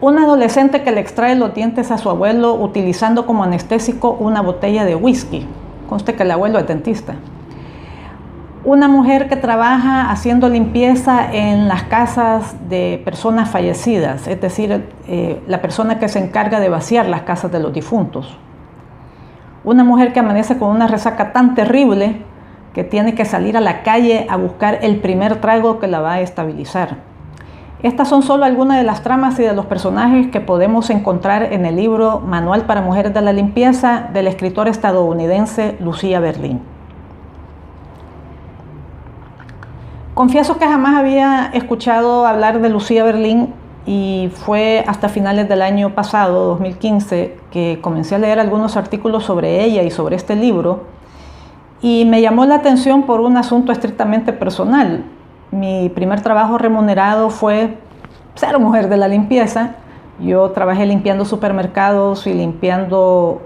Un adolescente que le extrae los dientes a su abuelo utilizando como anestésico una botella de whisky. Conste que el abuelo es dentista. Una mujer que trabaja haciendo limpieza en las casas de personas fallecidas, es decir, la persona que se encarga de vaciar las casas de los difuntos. Una mujer que amanece con una resaca tan terrible que tiene que salir a la calle a buscar el primer trago que la va a estabilizar. Estas son solo algunas de las tramas y de los personajes que podemos encontrar en el libro Manual para Mujeres de la Limpieza del escritor estadounidense Lucía Berlin. Confieso que jamás había escuchado hablar de Lucía Berlin y fue hasta finales del año pasado, 2015, que comencé a leer algunos artículos sobre ella y sobre este libro, y me llamó la atención por un asunto estrictamente personal. Mi primer trabajo remunerado fue ser mujer de la limpieza. Yo trabajé limpiando supermercados y limpiando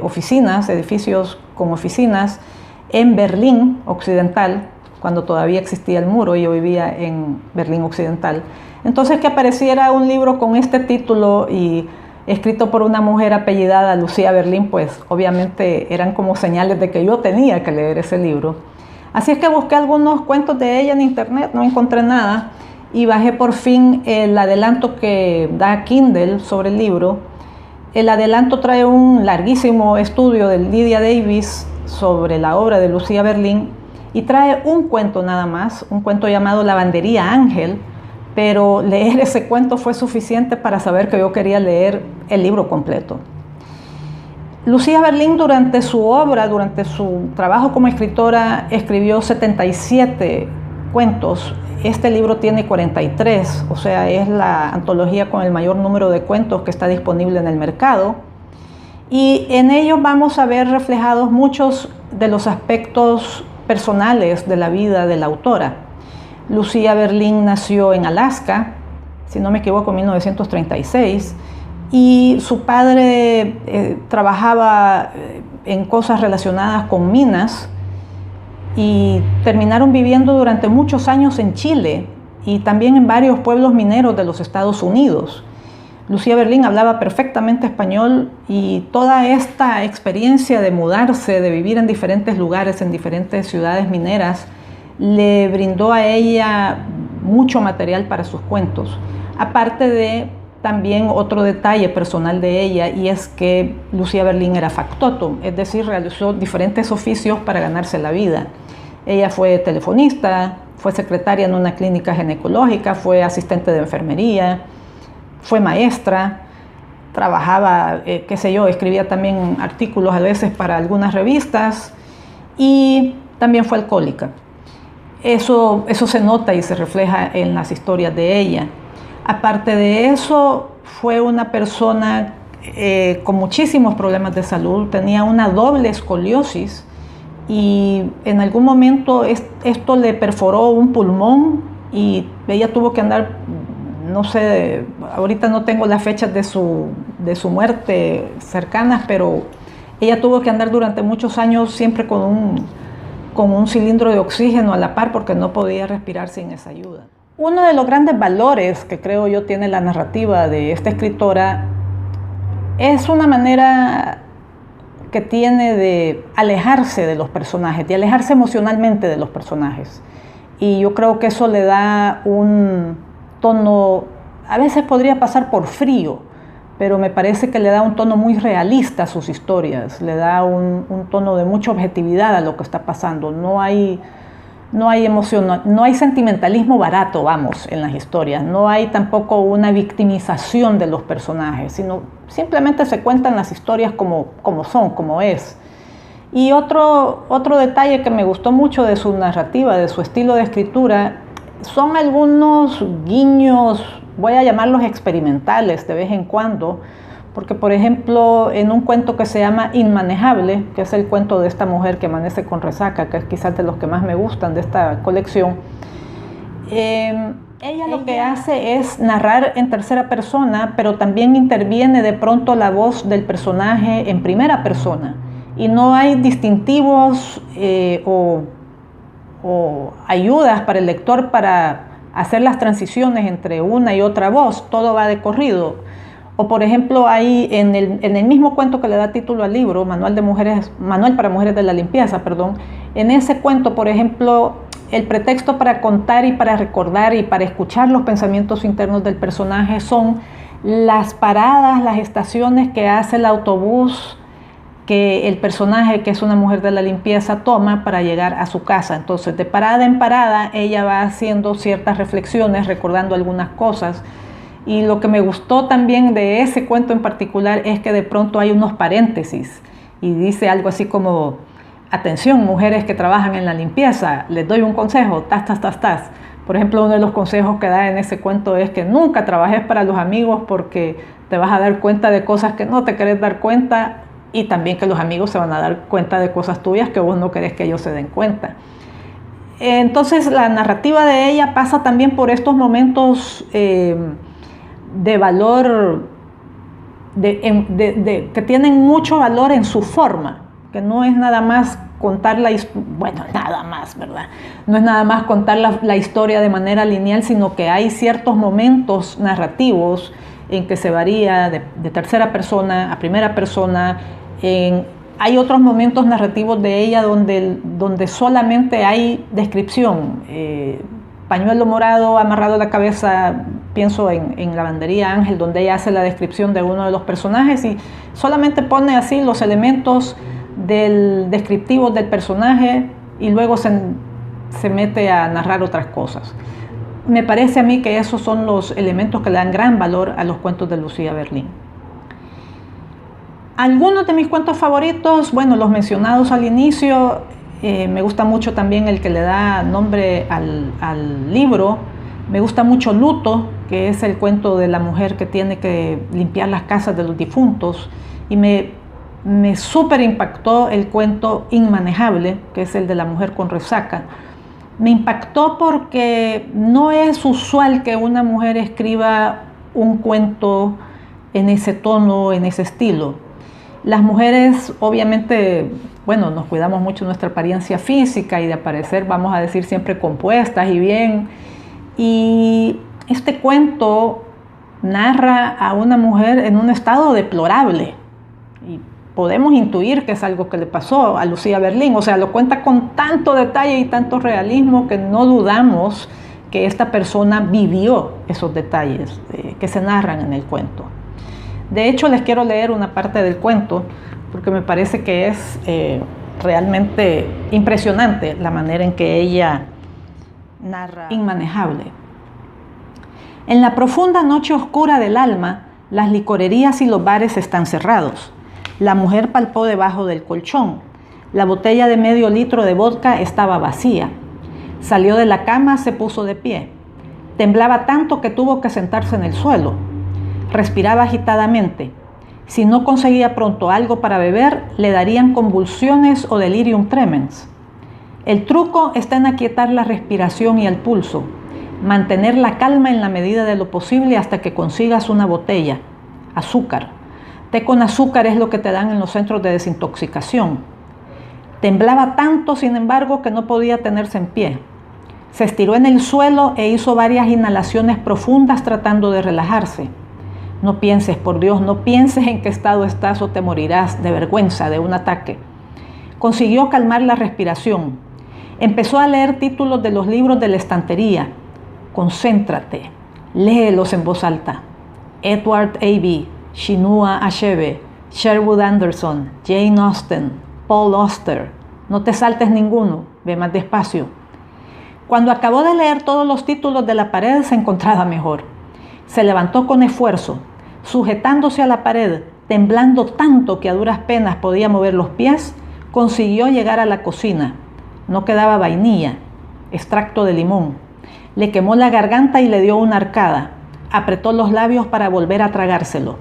oficinas, edificios con oficinas en Berlín Occidental, cuando todavía existía el muro y yo vivía en Berlín Occidental. Entonces, que apareciera un libro con este título y escrito por una mujer apellidada Lucía Berlin, pues obviamente eran como señales de que yo tenía que leer ese libro. Así es que busqué algunos cuentos de ella en internet, no encontré nada y bajé por fin el adelanto que da Kindle sobre el libro. El adelanto trae un larguísimo estudio de Lydia Davis sobre la obra de Lucía Berlin y trae un cuento nada más, un cuento llamado Lavandería Ángel, pero leer ese cuento fue suficiente para saber que yo quería leer el libro completo. Lucía Berlin durante su obra, durante su trabajo como escritora, escribió 77 cuentos. Este libro tiene 43, o sea, es la antología con el mayor número de cuentos que está disponible en el mercado. Y en ellos vamos a ver reflejados muchos de los aspectos personales de la vida de la autora. Lucía Berlin nació en Alaska, si no me equivoco, en 1936, y su padre trabajaba en cosas relacionadas con minas y terminaron viviendo durante muchos años en Chile y también en varios pueblos mineros de los Estados Unidos. Lucía Berlin hablaba perfectamente español y toda esta experiencia de mudarse, de vivir en diferentes lugares, en diferentes ciudades mineras, le brindó a ella mucho material para sus cuentos. Aparte de también otro detalle personal de ella, y es que Lucía Berlin era factotum, es decir, realizó diferentes oficios para ganarse la vida. Ella fue telefonista, fue secretaria en una clínica ginecológica, fue asistente de enfermería, fue maestra, trabajaba, escribía también artículos a veces para algunas revistas y también fue alcohólica. Eso se nota y se refleja en las historias de ella. Aparte de eso, fue una persona con muchísimos problemas de salud, tenía una doble escoliosis y en algún momento esto le perforó un pulmón y ella tuvo que andar, no sé, ahorita no tengo las fechas de su muerte cercanas, pero ella tuvo que andar durante muchos años siempre con un cilindro de oxígeno a la par porque no podía respirar sin esa ayuda. Uno de los grandes valores que creo yo tiene la narrativa de esta escritora es una manera que tiene de alejarse de los personajes, de alejarse emocionalmente de los personajes. Y yo creo que eso le da un tono, a veces podría pasar por frío, pero me parece que le da un tono muy realista a sus historias, le da un tono de mucha objetividad a lo que está pasando. No hay emoción, no hay sentimentalismo barato, vamos, en las historias. No hay tampoco una victimización de los personajes, sino simplemente se cuentan las historias como son, como es. Y otro detalle que me gustó mucho de su narrativa, de su estilo de escritura, son algunos guiños, voy a llamarlos experimentales de vez en cuando, porque por ejemplo en un cuento que se llama Inmanejable, que es el cuento de esta mujer que amanece con resaca, que es quizás de los que más me gustan de esta colección, ella lo que hace es narrar en tercera persona, pero también interviene de pronto la voz del personaje en primera persona, y no hay distintivos o ayudas para el lector para hacer las transiciones entre una y otra voz, todo va de corrido. O por ejemplo, ahí en el mismo cuento que le da título al libro, Manual para Mujeres de la Limpieza, en ese cuento, por ejemplo, el pretexto para contar y para recordar y para escuchar los pensamientos internos del personaje son las paradas, las estaciones que hace el autobús que el personaje, que es una mujer de la limpieza, toma para llegar a su casa. Entonces, de parada en parada, ella va haciendo ciertas reflexiones, recordando algunas cosas. Y lo que me gustó también de ese cuento en particular es que de pronto hay unos paréntesis y dice algo así como: atención, mujeres que trabajan en la limpieza, les doy un consejo, tas. Por ejemplo, uno de los consejos que da en ese cuento es que nunca trabajes para los amigos porque te vas a dar cuenta de cosas que no te querés dar cuenta, y también que los amigos se van a dar cuenta de cosas tuyas que vos no querés que ellos se den cuenta. Entonces, la narrativa de ella pasa también por estos momentos de valor, que tienen mucho valor en su forma, que no es nada más contar ¿verdad? No es nada más contar la historia de manera lineal, sino que hay ciertos momentos narrativos en que se varía de tercera persona a primera persona. Hay otros momentos narrativos de ella donde solamente hay descripción. Pañuelo morado amarrado a la cabeza, pienso en Lavandería Ángel, donde ella hace la descripción de uno de los personajes y solamente pone así los elementos descriptivos del personaje y luego se mete a narrar otras cosas. Me parece a mí que esos son los elementos que le dan gran valor a los cuentos de Lucía Berlín. Algunos de mis cuentos favoritos, bueno, los mencionados al inicio, me gusta mucho también el que le da nombre al libro. Me gusta mucho Luto, que es el cuento de la mujer que tiene que limpiar las casas de los difuntos. Y me súper impactó el cuento Inmanejable, que es el de la mujer con resaca. Me impactó porque no es usual que una mujer escriba un cuento en ese tono, en ese estilo. Las mujeres, obviamente, bueno, nos cuidamos mucho de nuestra apariencia física y de aparecer, vamos a decir, siempre compuestas y bien. Y este cuento narra a una mujer en un estado deplorable. Y podemos intuir que es algo que le pasó a Lucía Berlín. O sea, lo cuenta con tanto detalle y tanto realismo que no dudamos que esta persona vivió esos detalles que se narran en el cuento. De hecho, les quiero leer una parte del cuento porque me parece que es realmente impresionante la manera en que ella narra Inmanejable. En la profunda noche oscura del alma, las licorerías y los bares están cerrados. La mujer palpó debajo del colchón. La botella de medio litro de vodka estaba vacía. Salió de la cama, se puso de pie. Temblaba tanto que tuvo que sentarse en el suelo. Respiraba agitadamente. Si no conseguía pronto algo para beber, le darían convulsiones o delirium tremens. El truco está en aquietar la respiración y el pulso, mantener la calma en la medida de lo posible hasta que consigas una botella. Azúcar. Té con azúcar es lo que te dan en los centros de desintoxicación. Temblaba tanto, sin embargo, que no podía tenerse en pie. Se estiró en el suelo e hizo varias inhalaciones profundas tratando de relajarse. No pienses, por Dios, no pienses en qué estado estás o te morirás de vergüenza de un ataque. Consiguió calmar la respiración. Empezó a leer títulos de los libros de la estantería. Concéntrate, léelos en voz alta. Edward A.B., Chinua Achebe, Sherwood Anderson, Jane Austen, Paul Auster. No te saltes ninguno, ve más despacio. Cuando acabó de leer todos los títulos de la pared, se encontraba mejor. Se levantó con esfuerzo, sujetándose a la pared, temblando tanto que a duras penas podía mover los pies, consiguió llegar a la cocina. No quedaba vainilla, extracto de limón. Le quemó la garganta y le dio una arcada. Apretó los labios para volver a tragárselo.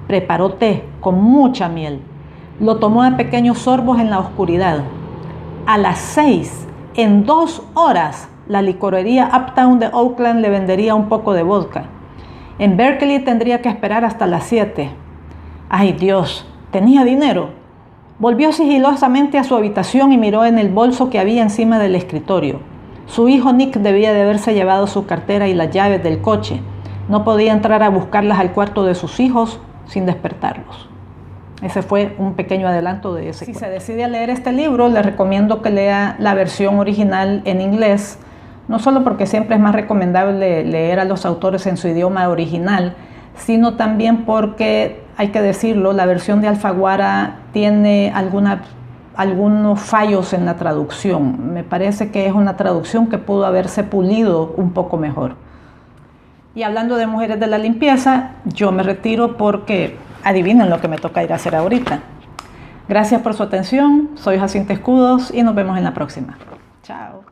Preparó té con mucha miel. Lo tomó a pequeños sorbos en la oscuridad. A las 6, en 2 horas, la licorería Uptown de Oakland le vendería un poco de vodka. En Berkeley tendría que esperar hasta las 7. ¡Ay, Dios! ¿Tenía dinero? Volvió sigilosamente a su habitación y miró en el bolso que había encima del escritorio. Su hijo Nick debía de haberse llevado su cartera y las llaves del coche. No podía entrar a buscarlas al cuarto de sus hijos sin despertarlos. Ese fue un pequeño adelanto de ese cuento. Si se decide a leer este libro, le recomiendo que lea la versión original en inglés, no solo porque siempre es más recomendable leer a los autores en su idioma original, sino también porque, hay que decirlo, la versión de Alfaguara tiene algunos fallos en la traducción. Me parece que es una traducción que pudo haberse pulido un poco mejor. Y hablando de mujeres de la limpieza, yo me retiro porque adivinen lo que me toca ir a hacer ahorita. Gracias por su atención, soy Jacinta Escudos y nos vemos en la próxima. Chao.